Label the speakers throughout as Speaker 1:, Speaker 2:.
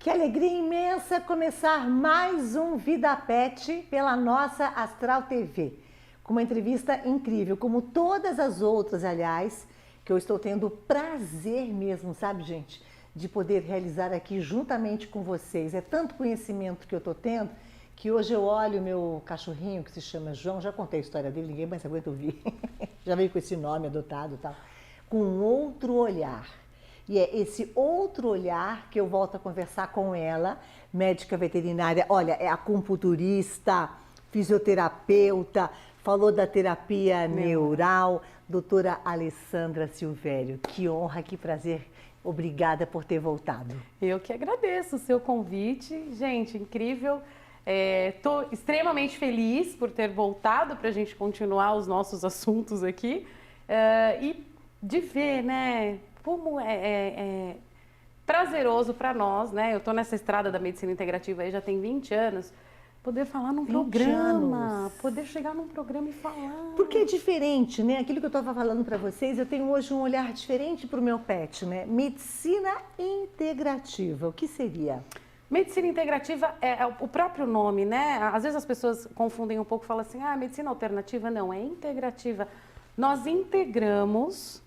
Speaker 1: Que alegria imensa começar mais um Vida Pet pela nossa Astral TV. Com uma entrevista incrível, como todas as outras, aliás, que eu estou tendo prazer mesmo, sabe, gente, de poder realizar aqui juntamente com vocês. É tanto conhecimento que eu estou tendo que hoje eu olho o meu cachorrinho, que se chama João, já contei a história dele, ninguém mais aguenta ouvir, já veio com esse nome adotado e tal, com um outro olhar. E é esse outro olhar que eu volto a conversar com ela, médica veterinária, olha, é acupunturista, fisioterapeuta, falou da terapia neural, doutora Alessandra Silvério. Que honra, que prazer, obrigada por ter voltado.
Speaker 2: Eu que agradeço o seu convite, gente, incrível. Estou extremamente feliz por ter voltado para a gente continuar os nossos assuntos aqui e de ver, né? Como é prazeroso para nós, né? Eu estou nessa estrada da medicina integrativa aí já tem 20 anos, poder falar num programa, poder chegar num programa e falar.
Speaker 1: Porque é diferente, né? Aquilo que eu estava falando para vocês, eu tenho hoje um olhar diferente para o meu pet, né? Medicina integrativa, o que seria?
Speaker 2: Medicina integrativa é o próprio nome, né? Às vezes as pessoas confundem um pouco e falam assim, medicina alternativa. Não, é integrativa. Nós integramos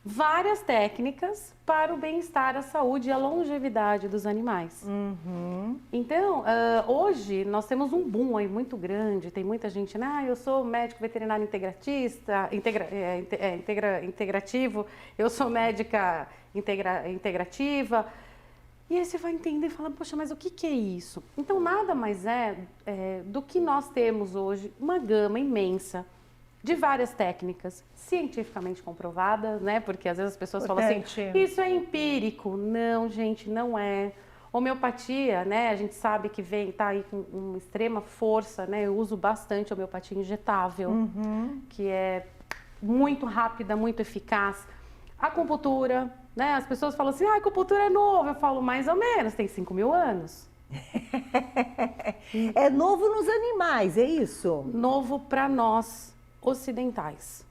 Speaker 2: várias técnicas para o bem-estar, a saúde e a longevidade dos animais.
Speaker 1: Uhum.
Speaker 2: Então, hoje nós temos um boom aí muito grande, tem muita gente, eu sou médico veterinário integratista, integrativo, eu sou médica integrativa. E aí você vai entender e fala, poxa, mas o que é isso? Então, nada mais é do que nós temos hoje uma gama imensa de várias técnicas cientificamente comprovadas, né? Porque às vezes as pessoas falam assim, isso é empírico. Não, gente, não é. Homeopatia, né? A gente sabe que tá aí com uma extrema força, né? Eu uso bastante homeopatia injetável, que é muito rápida, muito eficaz. Acupuntura, né? As pessoas falam assim, a acupuntura é nova. Eu falo, mais ou menos, tem 5.000 anos.
Speaker 1: É novo nos animais, é isso?
Speaker 2: Novo para nós ocidentais.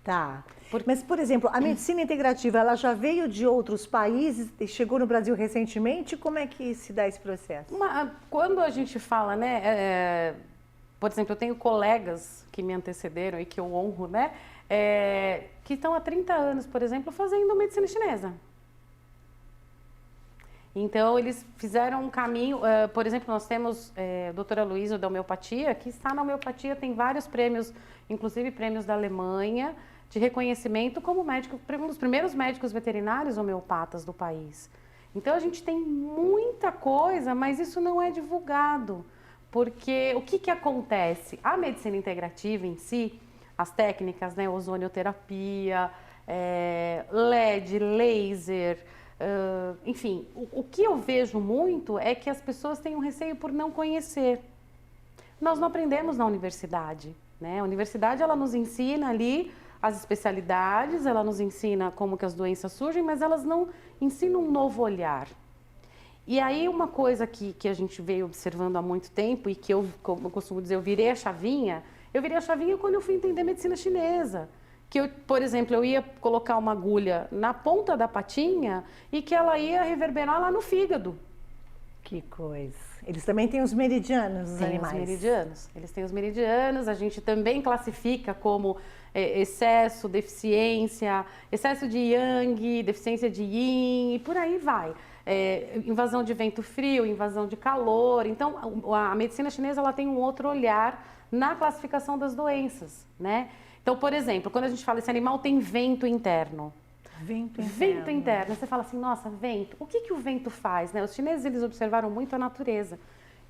Speaker 1: Tá. Mas, por exemplo, a medicina integrativa, ela já veio de outros países e chegou no Brasil recentemente? Como é que se dá esse processo?
Speaker 2: Quando a gente fala, né? Por exemplo, eu tenho colegas que me antecederam e que eu honro, né? Que estão há 30 anos, por exemplo, fazendo medicina chinesa. Então, eles fizeram um caminho, por exemplo, nós temos a doutora Luísa da homeopatia, que está na homeopatia, tem vários prêmios, inclusive prêmios da Alemanha, de reconhecimento como médico, um dos primeiros médicos veterinários homeopatas do país. Então, a gente tem muita coisa, mas isso não é divulgado, porque o que acontece? A medicina integrativa em si, as técnicas, né, ozonioterapia, LED, laser, enfim, o que eu vejo muito é que as pessoas têm um receio por não conhecer. Nós não aprendemos na universidade, né? A universidade, ela nos ensina ali as especialidades, ela nos ensina como que as doenças surgem, mas elas não ensinam um novo olhar. E aí uma coisa que a gente veio observando há muito tempo e que eu, como eu costumo dizer, eu virei a chavinha quando eu fui entender medicina chinesa. Que eu, por exemplo, eu ia colocar uma agulha na ponta da patinha e que ela ia reverberar lá no fígado.
Speaker 1: Que coisa. Eles também têm os meridianos, os animais.
Speaker 2: Os meridianos. Eles têm os meridianos, a gente também classifica como excesso, deficiência, excesso de yang, deficiência de yin e por aí vai. Invasão de vento frio, invasão de calor. Então, a medicina chinesa, ela tem um outro olhar na classificação das doenças, né? Então, por exemplo, quando a gente fala esse animal tem vento interno. Vento interno. Você fala assim, nossa, vento. O que o vento faz, né? Os chineses, eles observaram muito a natureza.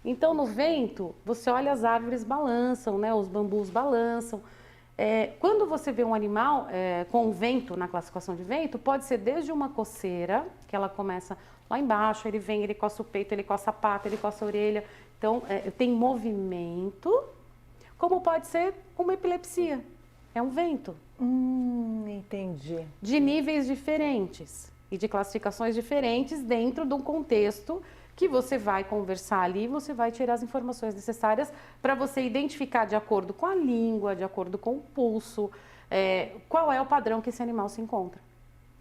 Speaker 2: Então, no vento, você olha as árvores balançam, né? Os bambus balançam. Quando você vê um animal com vento, na classificação de vento, pode ser desde uma coceira, que ela começa lá embaixo, ele vem, ele coça o peito, ele coça a pata, ele coça a orelha. Então, tem movimento, como pode ser uma epilepsia. É um vento.
Speaker 1: Entendi.
Speaker 2: De níveis diferentes e de classificações diferentes dentro de um contexto que você vai conversar ali, você vai tirar as informações necessárias para você identificar de acordo com a língua, de acordo com o pulso, qual é o padrão que esse animal se encontra.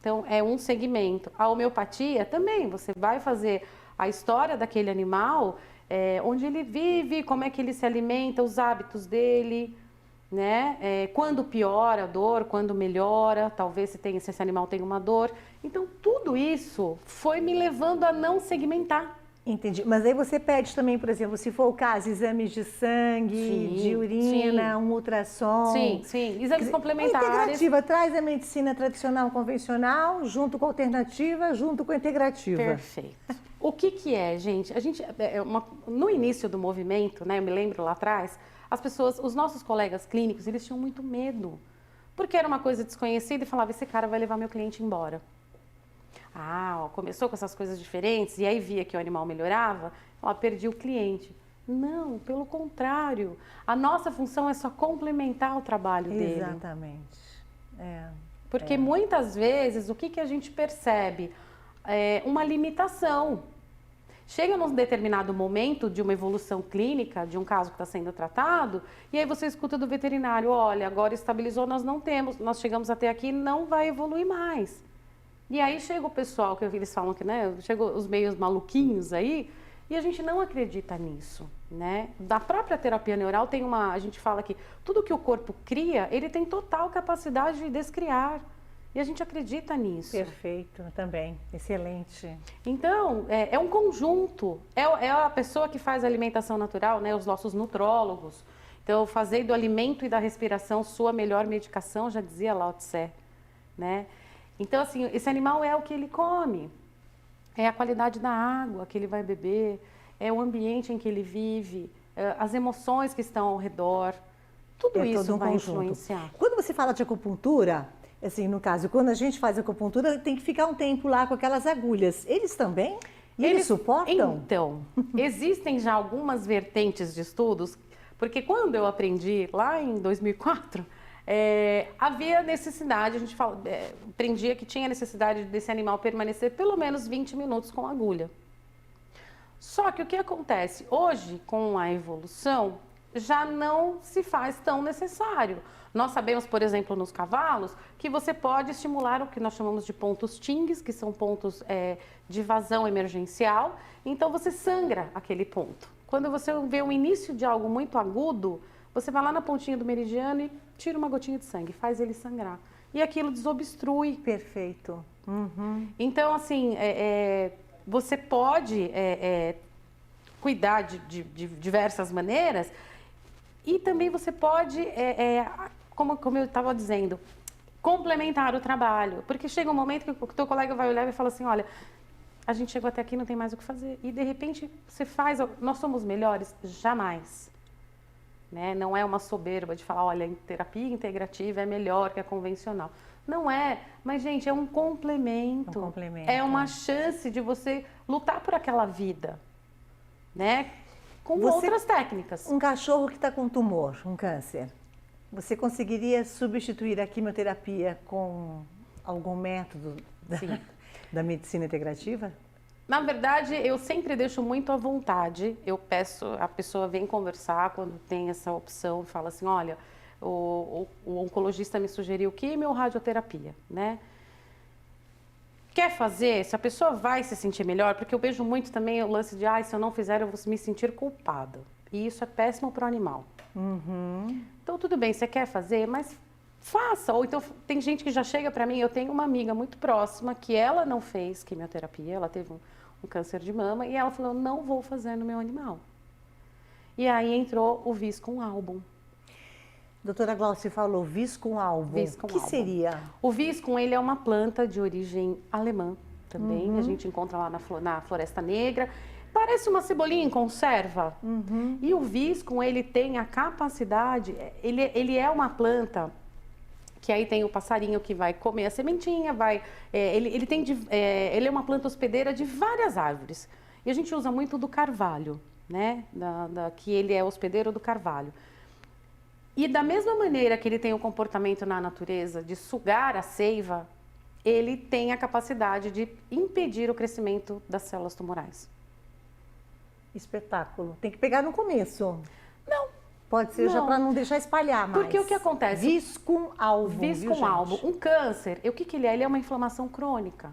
Speaker 2: Então, é um segmento. A homeopatia também, você vai fazer a história daquele animal, onde ele vive, como é que ele se alimenta, os hábitos dele, né? Quando piora a dor, quando melhora, talvez se esse animal tem uma dor. Então, tudo isso foi me levando a não segmentar.
Speaker 1: Entendi. Mas aí você pede também, por exemplo, se for o caso, exames de sangue,
Speaker 2: Sim,
Speaker 1: de urina, um ultrassom.
Speaker 2: Sim, sim. Exames
Speaker 1: A
Speaker 2: complementares.
Speaker 1: integrativa traz a medicina tradicional convencional junto com a alternativa, junto com a integrativa.
Speaker 2: Perfeito. O que que é, gente? No início do movimento, né, eu me lembro lá atrás, as pessoas, os nossos colegas clínicos, eles tinham muito medo. Porque era uma coisa desconhecida e falava, esse cara vai levar meu cliente embora. Ah, ó, começou com essas coisas diferentes e aí via que o animal melhorava, ó, perdi o cliente. Não, pelo contrário. A nossa função é só complementar o trabalho dele.
Speaker 1: Exatamente.
Speaker 2: Porque muitas vezes, o que que a gente percebe? Uma limitação. Chega num determinado momento de uma evolução clínica, de um caso que está sendo tratado, e aí você escuta do veterinário, olha, agora estabilizou, nós chegamos até aqui, não vai evoluir mais. E aí chega o pessoal, que eles falam que, né, chegam os meios maluquinhos aí, e a gente não acredita nisso, né? Da própria terapia neural a gente fala que tudo que o corpo cria, ele tem total capacidade de descriar. E a gente acredita nisso.
Speaker 1: Perfeito, também. Excelente.
Speaker 2: Então, é um conjunto. É a pessoa que faz a alimentação natural, né? Os nossos nutrólogos. Então, fazer do alimento e da respiração sua melhor medicação, já dizia Lao Tse, né? Então, assim, esse animal é o que ele come. É a qualidade da água que ele vai beber, é o ambiente em que ele vive, as emoções que estão ao redor. Tudo isso vai influenciar.
Speaker 1: Quando você fala de acupuntura, assim, no caso, quando a gente faz acupuntura, tem que ficar um tempo lá com aquelas agulhas. Eles também? E eles suportam?
Speaker 2: Então, existem já algumas vertentes de estudos, porque quando eu aprendi lá em 2004, havia necessidade, a gente aprendia que tinha necessidade desse animal permanecer pelo menos 20 minutos com a agulha. Só que o que acontece? Hoje, com a evolução, já não se faz tão necessário. Nós sabemos, por exemplo, nos cavalos, que você pode estimular o que nós chamamos de pontos TINGs, que são pontos de vazão emergencial. Então, você sangra aquele ponto. Quando você vê o início de algo muito agudo, você vai lá na pontinha do meridiano e tira uma gotinha de sangue, faz ele sangrar. E aquilo desobstrui.
Speaker 1: Perfeito. Uhum.
Speaker 2: Então, assim, você pode cuidar de diversas maneiras e também você pode, como eu estava dizendo, complementar o trabalho. Porque chega um momento que o teu colega vai olhar e fala assim, olha, a gente chegou até aqui, não tem mais o que fazer. E, de repente, você faz... Nós somos melhores? Jamais. Né? Não é uma soberba de falar, olha, a terapia integrativa é melhor que a convencional. Não é, mas, gente, é um complemento.
Speaker 1: Um complemento.
Speaker 2: É uma chance de você lutar por aquela vida, né? Com outras técnicas.
Speaker 1: Um cachorro que está com tumor, um câncer, você conseguiria substituir a quimioterapia com algum método da medicina integrativa?
Speaker 2: Na verdade, eu sempre deixo muito à vontade. Eu peço, a pessoa vem conversar quando tem essa opção, fala assim, olha, o oncologista me sugeriu quimio ou radioterapia, né? Quer fazer? Se a pessoa vai se sentir melhor, porque eu vejo muito também o lance de, se eu não fizer, eu vou me sentir culpada. E isso é péssimo para o animal.
Speaker 1: Uhum.
Speaker 2: Então, tudo bem, você quer fazer, mas faça. Ou então, tem gente que já chega para mim, eu tenho uma amiga muito próxima que ela não fez quimioterapia, ela teve um câncer de mama e ela falou, não vou fazer no meu animal. E aí entrou o Viscum album.
Speaker 1: Doutora Glaucia falou Viscum album. O que seria?
Speaker 2: O Viscum, ele é uma planta de origem alemã também. A gente encontra lá na Floresta Negra. Parece uma cebolinha em conserva. E o Viscum, ele tem a capacidade... Ele é uma planta que aí tem o passarinho que vai comer a sementinha, ele é uma planta hospedeira de várias árvores. E a gente usa muito do carvalho, né? Que ele é hospedeiro do carvalho. E da mesma maneira que ele tem o comportamento na natureza de sugar a seiva, ele tem a capacidade de impedir o crescimento das células tumorais.
Speaker 1: Espetáculo. Tem que pegar no começo.
Speaker 2: Não.
Speaker 1: Pode ser já para não deixar espalhar mais.
Speaker 2: Porque o que acontece?
Speaker 1: Viscum album,
Speaker 2: Viscum album. Um câncer, o que ele é? Ele é uma inflamação crônica.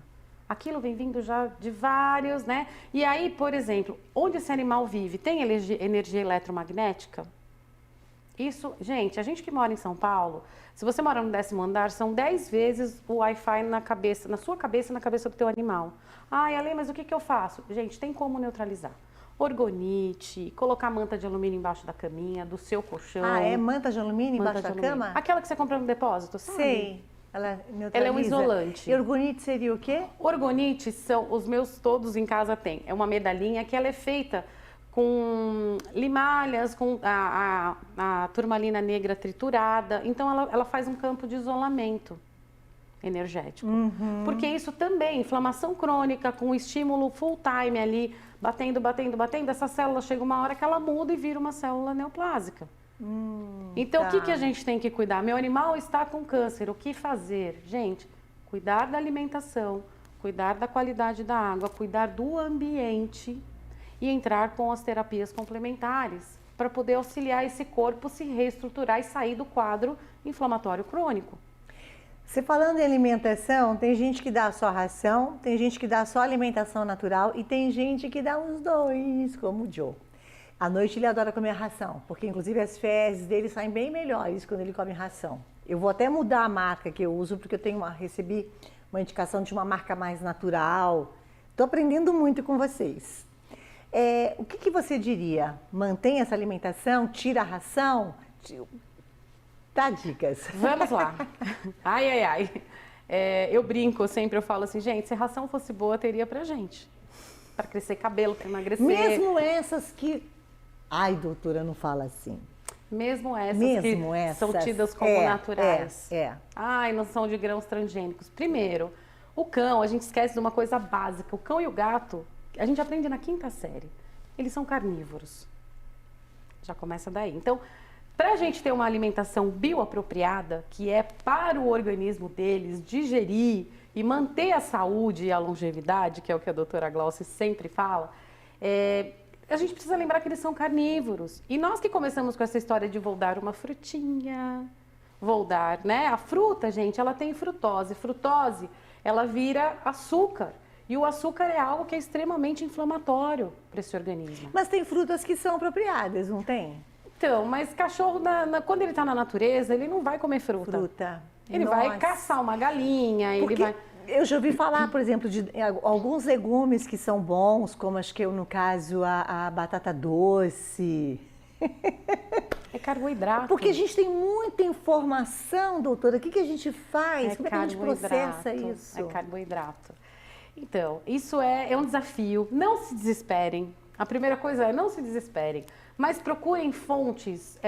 Speaker 2: Aquilo vem vindo já de vários, né? E aí, por exemplo, onde esse animal vive, tem energia eletromagnética? Isso, gente, a gente que mora em São Paulo, se você mora no 10º andar, são 10 vezes o Wi-Fi na cabeça, na sua cabeça e na cabeça do teu animal. Ai, Ale, mas o que eu faço? Gente, tem como neutralizar. Orgonite, colocar manta de alumínio embaixo da caminha, do seu colchão.
Speaker 1: Ah, é? Manta de alumínio embaixo da cama?
Speaker 2: Aquela que você compra no depósito, sabe?
Speaker 1: Sei. Ela neutraliza.
Speaker 2: Ela é um isolante.
Speaker 1: E orgonite seria o quê?
Speaker 2: Orgonite são, os meus todos em casa tem. É uma medalhinha que ela é feita com limalhas, com a turmalina negra triturada. Então, ela faz um campo de isolamento energético. Porque isso também, inflamação crônica, com estímulo full time ali, batendo, essa célula chega uma hora que ela muda e vira uma célula neoplásica. Então,
Speaker 1: tá.
Speaker 2: o que a gente tem que cuidar? Meu animal está com câncer, o que fazer? Gente, cuidar da alimentação, cuidar da qualidade da água, cuidar do ambiente e entrar com as terapias complementares para poder auxiliar esse corpo se reestruturar e sair do quadro inflamatório crônico.
Speaker 1: Você falando em alimentação, tem gente que dá só ração, tem gente que dá só alimentação natural e tem gente que dá os dois, como o Joe. À noite ele adora comer ração, porque inclusive as fezes dele saem bem melhores quando ele come ração. Eu vou até mudar a marca que eu uso, porque eu recebi uma indicação de uma marca mais natural. Estou aprendendo muito com vocês. O que você diria? Mantém essa alimentação? Tira a ração? Dá dicas.
Speaker 2: Vamos lá. Ai. Eu brinco sempre, eu falo assim, gente, se a ração fosse boa, teria pra gente. Para crescer cabelo, para emagrecer.
Speaker 1: Mesmo essas que... Ai, doutora, não fala assim.
Speaker 2: Mesmo essas são tidas como naturais. Ai, não são de grãos transgênicos. Primeiro, o cão, a gente esquece de uma coisa básica. O cão e o gato, a gente aprende na 5ª série. Eles são carnívoros. Já começa daí. Então, para a gente ter uma alimentação bioapropriada, que é para o organismo deles digerir e manter a saúde e a longevidade, que é o que a doutora Glaucia sempre fala, a gente precisa lembrar que eles são carnívoros. E nós que começamos com essa história de vou dar uma frutinha, vou dar, né? A fruta, gente, ela tem frutose. Frutose, ela vira açúcar. E o açúcar é algo que é extremamente inflamatório para esse organismo.
Speaker 1: Mas tem frutas que são apropriadas, não tem?
Speaker 2: Então, mas cachorro, quando ele está na natureza, ele não vai comer fruta. Ele vai caçar uma galinha, ele vai...
Speaker 1: Eu já ouvi falar, por exemplo, de alguns legumes que são bons, como acho que no caso a batata doce.
Speaker 2: É carboidrato.
Speaker 1: Porque a gente tem muita informação, doutora. O que a gente faz? Como é que a gente processa isso?
Speaker 2: É carboidrato. Então, isso é um desafio. Não se desesperem. A primeira coisa é não se desesperem. Mas procurem fontes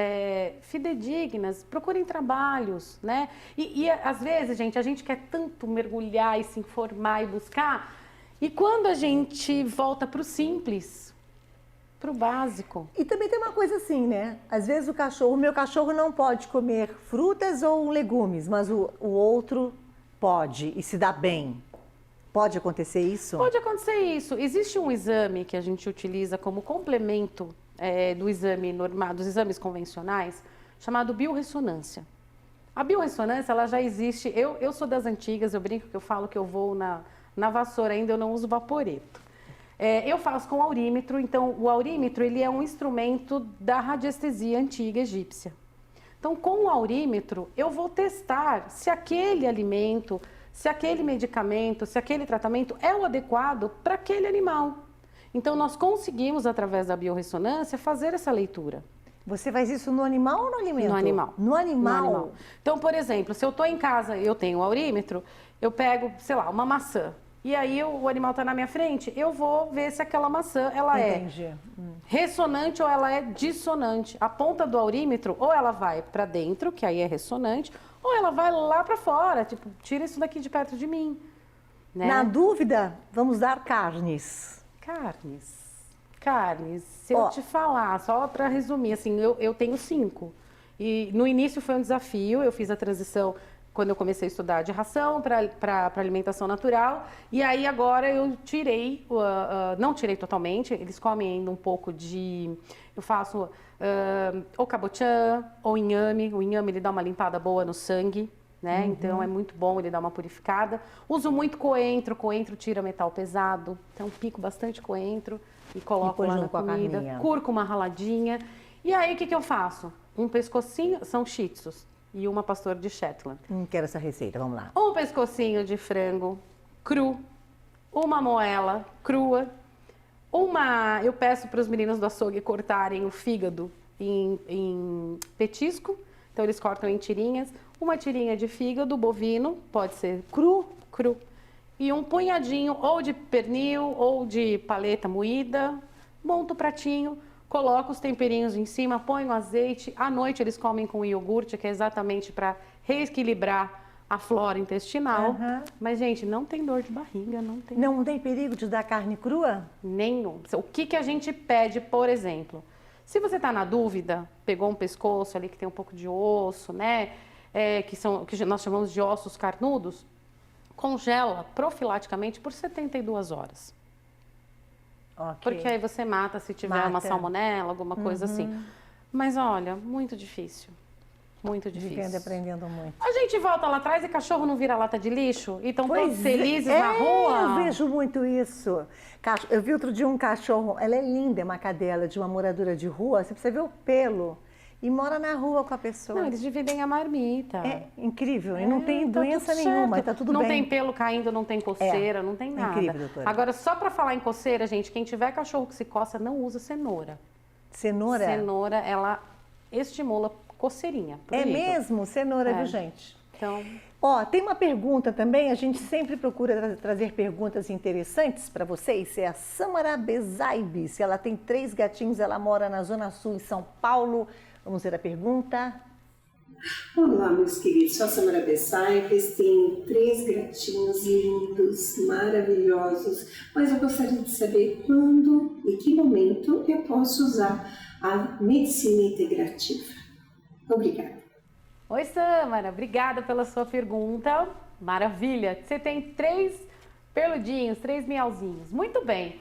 Speaker 2: fidedignas, procurem trabalhos, né? E às vezes, gente, a gente quer tanto mergulhar e se informar e buscar. E quando a gente volta para o simples, para o básico.
Speaker 1: E também tem uma coisa assim, né? Às vezes o meu cachorro não pode comer frutas ou legumes, mas o outro pode e se dá bem. Pode acontecer isso?
Speaker 2: Pode acontecer isso. Existe um exame que a gente utiliza como complemento do exame normal, dos exames convencionais, chamado biorressonância. A biorressonância, ela já existe. Eu sou das antigas, eu brinco que eu falo que eu vou na vassoura ainda, eu não uso vaporeto. Eu faço com aurímetro, então o aurímetro ele é um instrumento da radiestesia antiga egípcia. Então, com o aurímetro, eu vou testar se aquele alimento, se aquele medicamento, se aquele tratamento é o adequado para aquele animal. Então, nós conseguimos, através da biorressonância, fazer essa leitura.
Speaker 1: Você faz isso no animal ou no alimento?
Speaker 2: No animal.
Speaker 1: No animal?
Speaker 2: No animal. Então, por exemplo, se eu estou em casa e eu tenho o aurímetro, eu pego, sei lá, uma maçã. E aí o animal está na minha frente, eu vou ver se aquela maçã ela é ressonante ou ela é dissonante. A ponta do aurímetro, ou ela vai para dentro, que aí é ressonante, ou ela vai lá para fora, tipo, tira isso daqui de perto de mim. Né?
Speaker 1: Na dúvida, vamos dar carnes.
Speaker 2: Carnes. Se eu te falar, só para resumir, assim, eu tenho 5. E no início foi um desafio, eu fiz a transição quando eu comecei a estudar de ração para alimentação natural. E aí agora eu tirei, não tirei totalmente, eles comem ainda um pouco de... Eu faço ou cabotiã ou inhame. O inhame ele dá uma limpada boa no sangue, né? Então é muito bom, ele dá uma purificada. Uso muito coentro, coentro tira metal pesado. Então pico bastante coentro e coloco lá na comida. Cúrcuma raladinha. E aí o que eu faço? Um pescocinho, são shih tzus. E uma pastor de Shetland.
Speaker 1: Quero essa receita, vamos lá.
Speaker 2: Um pescocinho de frango cru, uma moela crua, eu peço para os meninos do açougue cortarem o fígado em petisco, então eles cortam em tirinhas, uma tirinha de fígado bovino, pode ser cru, e um punhadinho ou de pernil ou de paleta moída, monto o pratinho, coloco os temperinhos em cima, ponho azeite. À noite eles comem com iogurte, que é exatamente para reequilibrar a flora intestinal. Mas, gente, não tem dor de barriga, não tem.
Speaker 1: Não tem perigo de dar carne crua?
Speaker 2: Nenhum. O que a gente pede, por exemplo? Se você está na dúvida, pegou um pescoço ali que tem um pouco de osso, né? Que nós chamamos de ossos carnudos, congela profilaticamente por 72 horas.
Speaker 1: Okay.
Speaker 2: Porque aí você mata se tiver uma salmonela, alguma coisa assim. Mas olha, muito difícil. Muito difícil.
Speaker 1: Vivendo e aprendendo muito.
Speaker 2: A gente volta lá atrás e cachorro não vira lata de lixo? E estão todos felizes na rua?
Speaker 1: Eu vejo muito isso. Eu vi outro dia um cachorro, ela é linda, é uma cadela de uma moradora de rua, você precisa ver o pelo. E mora na rua com a pessoa.
Speaker 2: Não, eles dividem a marmita.
Speaker 1: É incrível. E não tem doença nenhuma, está tudo bem.
Speaker 2: Não tem pelo caindo, não tem coceira, não tem nada.
Speaker 1: Incrível, doutora.
Speaker 2: Agora, só para falar em coceira, gente, quem tiver cachorro que se coça, não usa cenoura.
Speaker 1: Cenoura?
Speaker 2: Cenoura, ela estimula coceirinha.
Speaker 1: É mesmo? Cenoura, viu, gente?
Speaker 2: Então...
Speaker 1: Ó, tem uma pergunta também, a gente sempre procura trazer perguntas interessantes para vocês. É a Samara Bezaibes, ela tem 3 gatinhos, ela mora na Zona Sul, em São Paulo. Vamos ver a pergunta.
Speaker 3: Olá, meus queridos. Sou a Samara Bezaibes, tenho 3 gatinhos lindos, maravilhosos, mas eu gostaria de saber quando e que momento eu posso usar a medicina integrativa. Obrigada.
Speaker 2: Oi, Samara, obrigada pela sua pergunta. Maravilha. Você tem 3 peludinhos, 3 miauzinhos. Muito bem.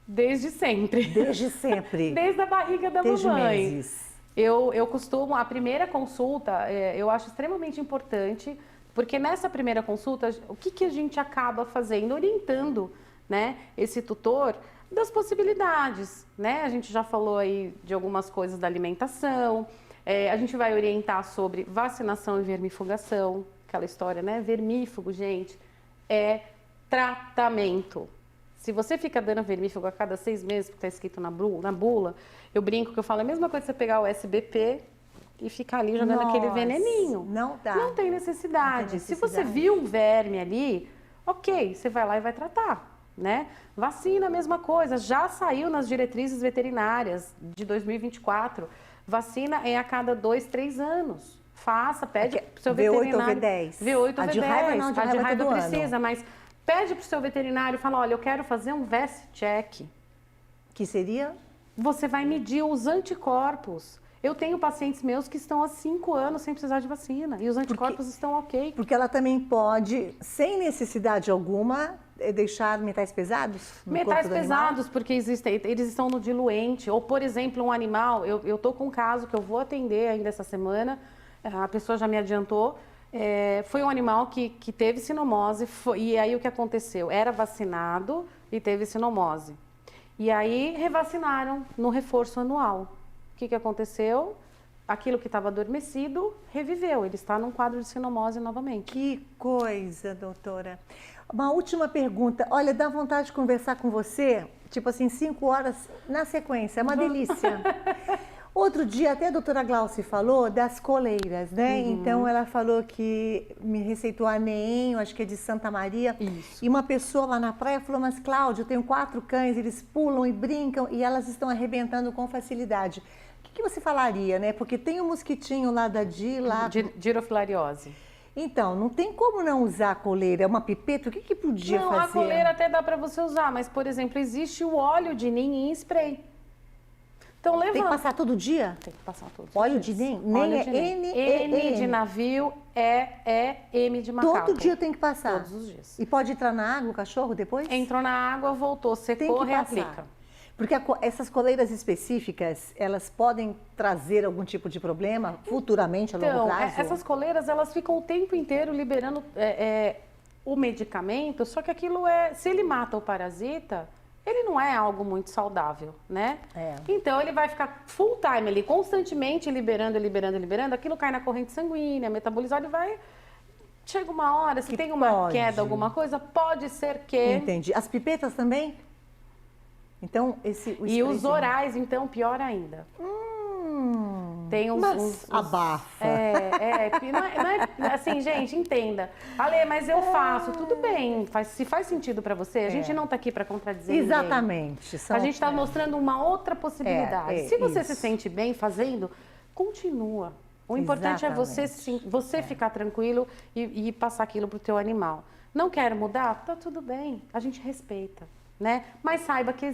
Speaker 2: Desde sempre.
Speaker 1: Desde sempre.
Speaker 2: Desde a barriga da
Speaker 1: Desde
Speaker 2: mamãe.
Speaker 1: Meses.
Speaker 2: Eu costumo, a primeira consulta, eu acho extremamente importante, porque nessa primeira consulta, o que a gente acaba fazendo? Orientando, né, esse tutor das possibilidades, né? A gente já falou aí de algumas coisas da alimentação, a gente vai orientar sobre vacinação e vermifugação, aquela história, né? Vermífugo, gente, é tratamento. Se você fica dando vermífugo a cada 6 meses, porque está escrito na bula, eu brinco que eu falo a mesma coisa que você pegar o SBP e ficar ali jogando aquele veneninho.
Speaker 1: Não dá.
Speaker 2: Não tem necessidade. Se você viu um verme ali, ok, você vai lá e vai tratar, né? Vacina, a mesma coisa. Já saiu nas diretrizes veterinárias de 2024. Vacina é a cada 2, 3 anos. Faça, pede pro seu veterinário.
Speaker 1: V8 ou V10?
Speaker 2: V8 ou V10.
Speaker 1: A de raiva não,
Speaker 2: a de raiva precisa,
Speaker 1: ano.
Speaker 2: mas pede pro seu veterinário, fala, olha, eu quero fazer um VES check.
Speaker 1: Que seria?
Speaker 2: Você vai medir os anticorpos. Eu tenho pacientes meus que estão há 5 anos sem precisar de vacina e os anticorpos estão ok.
Speaker 1: Porque ela também pode, sem necessidade alguma, deixar metais pesados no
Speaker 2: metais
Speaker 1: corpo do
Speaker 2: pesados,
Speaker 1: animal?
Speaker 2: porque eles estão no diluente. Ou, por exemplo, um animal, eu tô com um caso que eu vou atender ainda essa semana, a pessoa já me adiantou, foi um animal que teve sinomose, e aí o que aconteceu? Era vacinado e teve sinomose. E aí revacinaram no reforço anual. O que aconteceu? Aquilo que estava adormecido reviveu, ele está num quadro de sinomose novamente.
Speaker 1: Que coisa, doutora. Uma última pergunta. Olha, dá vontade de conversar com você, tipo assim, 5 horas na sequência, é uma delícia. Outro dia, até a doutora Glauci falou das coleiras, né? Então, ela falou que me receitou a Neem, acho que é de Santa Maria.
Speaker 2: Isso.
Speaker 1: E uma pessoa lá na praia falou, mas Cláudia, eu tenho 4 cães, eles pulam e brincam e elas estão arrebentando com facilidade. O que você falaria, né? Porque tem um mosquitinho lá da Di, lá...
Speaker 2: Girofilariose.
Speaker 1: Então, não tem como não usar a coleira, é uma pipeta, o que podia fazer?
Speaker 2: Não, a coleira até dá para você usar, mas, por exemplo, existe o óleo de Neem em spray. Então, levanta.
Speaker 1: Tem que passar todo dia?
Speaker 2: Tem que passar todos
Speaker 1: Óleo
Speaker 2: os
Speaker 1: de
Speaker 2: dias.
Speaker 1: NEM? NEM é
Speaker 2: N de navio, M de macaco.
Speaker 1: Todo dia tem que passar?
Speaker 2: Todos os dias.
Speaker 1: E pode entrar na água o cachorro depois?
Speaker 2: Entrou na água, voltou,
Speaker 1: Tem
Speaker 2: secou,
Speaker 1: que passar.
Speaker 2: reaplica.
Speaker 1: Porque essas coleiras específicas, elas podem trazer algum tipo de problema futuramente, a longo
Speaker 2: Então,
Speaker 1: prazo?
Speaker 2: essas coleiras, elas ficam o tempo inteiro liberando o medicamento, só que aquilo se ele mata o parasita, ele não é algo muito saudável, né? Então, ele vai ficar full time ali, constantemente liberando, aquilo cai na corrente sanguínea, metabolizado e vai... Chega uma hora, se tem uma queda, alguma coisa, pode ser que...
Speaker 1: Entendi. As pipetas também? Então,
Speaker 2: E os orais, então, pior ainda. Tem uns
Speaker 1: abafa.
Speaker 2: Não é assim, gente, entenda. Ale, mas eu faço, tudo bem. Se faz sentido para você, a gente não tá aqui para contradizer
Speaker 1: Exatamente.
Speaker 2: ninguém. A gente está mostrando uma outra possibilidade. Se você se sente bem fazendo, continua. O importante é você ficar tranquilo e passar aquilo pro teu animal. Não quer mudar? Tá tudo bem. A gente respeita, né? Mas saiba que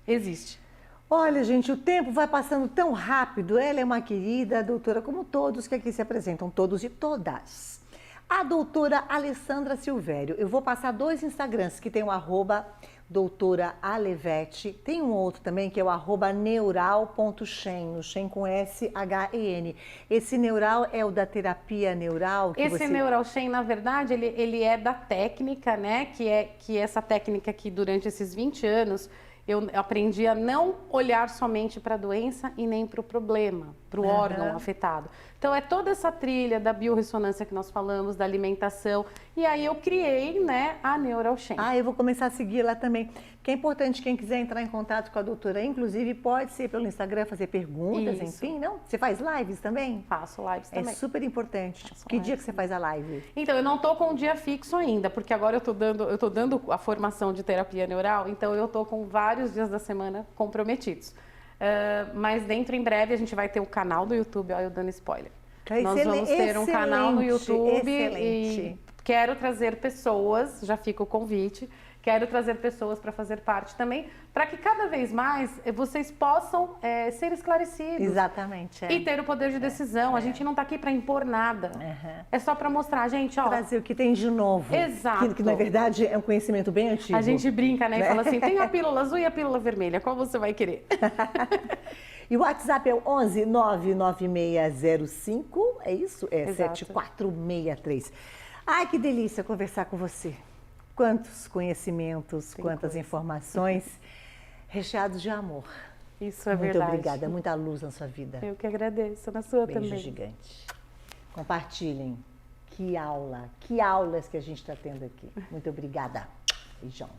Speaker 2: existe.
Speaker 1: Olha, gente, o tempo vai passando tão rápido. Ela é uma querida doutora, como todos que aqui se apresentam, todos e todas. A doutora Alessandra Silvério. Eu vou passar 2 Instagrams, que tem o @doutora Alevete. Tem um outro também, que é o @neural.shen, o Shen com S-H-E-N. Esse neural é o da terapia neural?
Speaker 2: Esse neural Shen, na verdade, ele é da técnica, né? Que essa técnica que durante esses 20 anos... eu aprendi a não olhar somente para a doença e nem para o problema, para o órgão afetado. Então, é toda essa trilha da biorressonância que nós falamos, da alimentação. E aí, eu criei, né, a Neural Shen.
Speaker 1: Eu vou começar a seguir lá também. Porque é importante, quem quiser entrar em contato com a doutora, inclusive, pode ser pelo Instagram, fazer perguntas, enfim, não? Você faz lives também?
Speaker 2: Faço lives também.
Speaker 1: É super importante. Que dia que você faz a live?
Speaker 2: Então, eu não tô com um dia fixo ainda, porque agora eu tô dando a formação de terapia neural, então eu tô com vários dias da semana comprometidos. Mas dentro, em breve, a gente vai ter o canal do YouTube, olha eu dando spoiler. Nós vamos ter um canal no YouTube e quero trazer pessoas, já fica o convite, quero trazer pessoas para fazer parte também, para que cada vez mais vocês possam ser esclarecidos.
Speaker 1: Exatamente.
Speaker 2: E ter o poder de decisão. A gente não está aqui para impor nada. É só para mostrar, gente, ó.
Speaker 1: Trazer o que tem de novo.
Speaker 2: Exato.
Speaker 1: Que na verdade é um conhecimento bem antigo.
Speaker 2: A gente brinca, né? E fala assim, tem a pílula azul e a pílula vermelha, qual você vai querer?
Speaker 1: E o WhatsApp é o 11 99605, é isso? É 7463. Ai, que delícia conversar com você. Quantos conhecimentos, quantas informações, recheados de amor.
Speaker 2: Isso é verdade.
Speaker 1: Muito obrigada, muita luz na sua vida.
Speaker 2: Eu que agradeço, na sua
Speaker 1: também.
Speaker 2: Beijo
Speaker 1: gigante. Compartilhem. Que aula, que aulas que a gente está tendo aqui. Muito obrigada. Beijão.